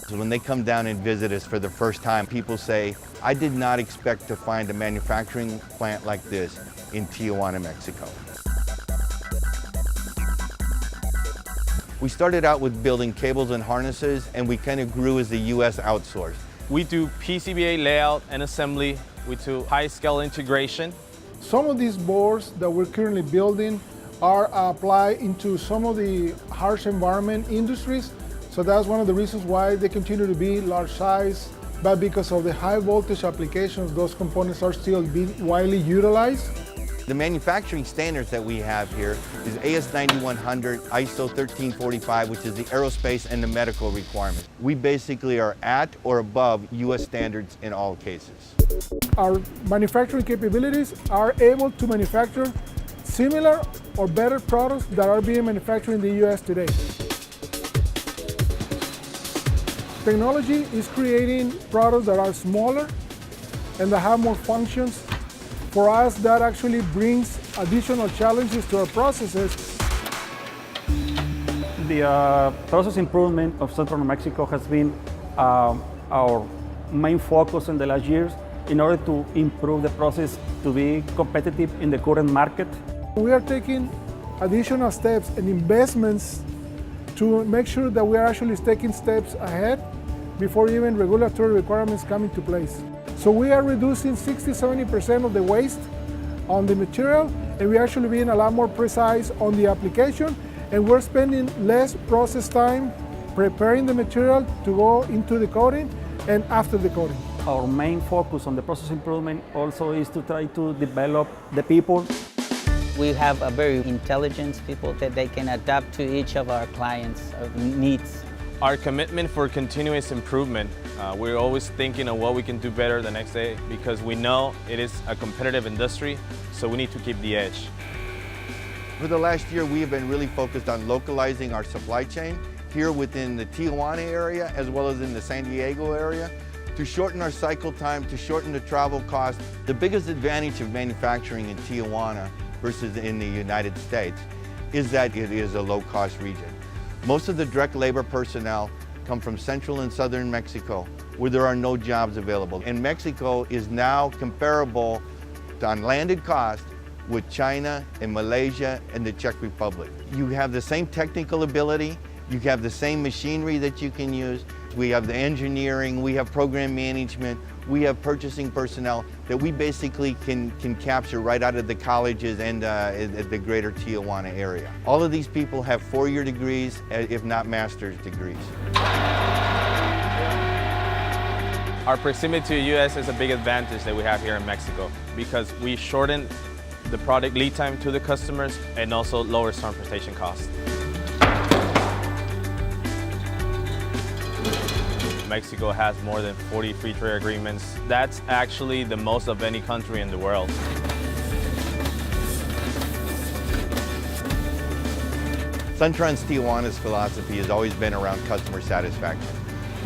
So when they come down and visit us for the first time, people say, I did not expect to find a manufacturing plant like this in Tijuana, Mexico. We started out with building cables and harnesses, and we kind of grew as the U.S. outsourced. We do PCBA layout and assembly. We do high-scale integration. Some of these boards that we're currently building are applied into some of the harsh environment industries. So that's one of the reasons why they continue to be large size. But because of the high voltage applications, those components are still being widely utilized. The manufacturing standards that we have here is AS9100, ISO 1345, which is the aerospace and the medical requirement. We basically are at or above US standards in all cases. Our manufacturing capabilities are able to manufacture similar or better products that are being manufactured in the US today. Technology is creating products that are smaller and that have more functions. For us, that actually brings additional challenges to our processes. The process improvement of Suntron Mexico has been our main focus in the last years in order to improve the process to be competitive in the current market. We are taking additional steps and investments to make sure that we are actually taking steps ahead before even regulatory requirements come into place. So we are reducing 60–70% of the waste on the material, and we're actually being a lot more precise on the application, and we're spending less process time preparing the material to go into the coating and after the coating. Our main focus on the process improvement also is to try to develop the people. We have a very intelligent people that they can adapt to each of our clients' needs. Our commitment for continuous improvement, we're always thinking of what we can do better the next day because we know it is a competitive industry, so we need to keep the edge. For the last year, we have been really focused on localizing our supply chain here within the Tijuana area as well as in the San Diego area to shorten our cycle time, to shorten the travel cost. The biggest advantage of manufacturing in Tijuana versus in the United States is that it is a low-cost region. Most of the direct labor personnel come from central and southern Mexico, where there are no jobs available. And Mexico is now comparable on landed cost with China and Malaysia and the Czech Republic. You have the same technical ability, you have the same machinery that you can use. We have the engineering, we have program management, we have purchasing personnel that we basically can capture right out of the colleges and the greater Tijuana area. All of these people have 4-year degrees, if not master's degrees. Our proximity to the U.S. is a big advantage that we have here in Mexico because we shorten the product lead time to the customers and also lower transportation costs. Mexico has more than 40 free trade agreements. That's actually the most of any country in the world. Suntron's Tijuana's philosophy has always been around customer satisfaction.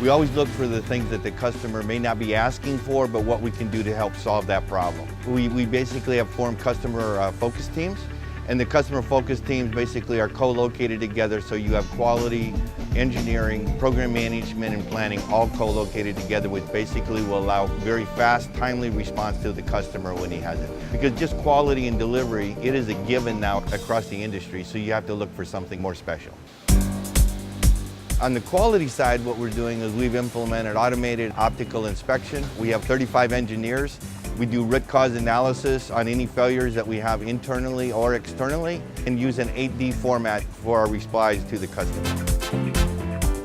We always look for the things that the customer may not be asking for, but what we can do to help solve that problem. We basically have formed customer focus teams, and the customer focus teams basically are co-located together, so you have quality, engineering, program management, and planning all co-located together, which basically will allow very fast, timely response to the customer when he has it. Because just quality and delivery, it is a given now across the industry, so you have to look for something more special. On the quality side, what we're doing is we've implemented automated optical inspection. We have 35 engineers. We do root cause analysis on any failures that we have internally or externally and use an 8D format for our replies to the customer.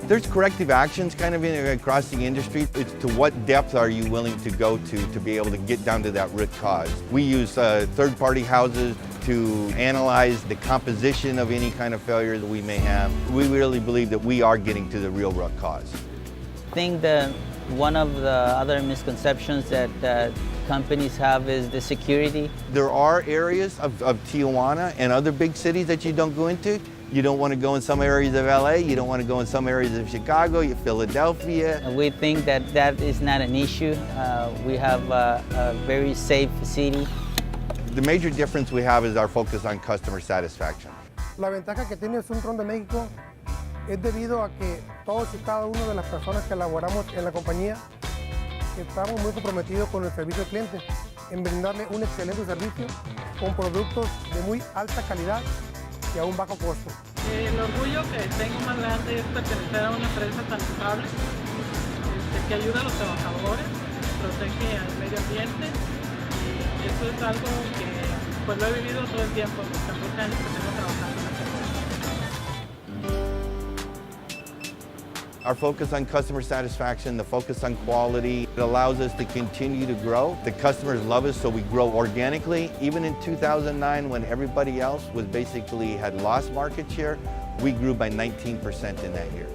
There's corrective actions kind of across the industry. It's to what depth are you willing to go to be able to get down to that root cause. We use third-party houses to analyze the composition of any kind of failure that we may have. We really believe that we are getting to the real root cause. I think that one of the other misconceptions that companies have is the security. There are areas of Tijuana and other big cities that you don't go into. You don't want to go in some areas of LA, you don't want to go in some areas of Chicago, Philadelphia. We think that that is not an issue. We have a very safe city. The major difference we have is our focus on customer satisfaction. La ventaja que tiene Suntron de México es debido a que todos y cada una de las personas que elaboramos en la compañía estamos muy comprometidos con el servicio al cliente, en brindarle un excelente servicio con productos de muy alta calidad y a un bajo costo. El orgullo que tengo más grande es pertenecer a una empresa tan estable, que ayuda a los trabajadores, protege al medio ambiente, y eso es algo que pues lo he vivido todo el tiempo, los 14 años que tengo trabajando en esta empresa. Our focus on customer satisfaction, the focus on quality, it allows us to continue to grow. The customers love us, so we grow organically. Even in 2009, when everybody else was basically had lost market share, we grew by 19% in that year.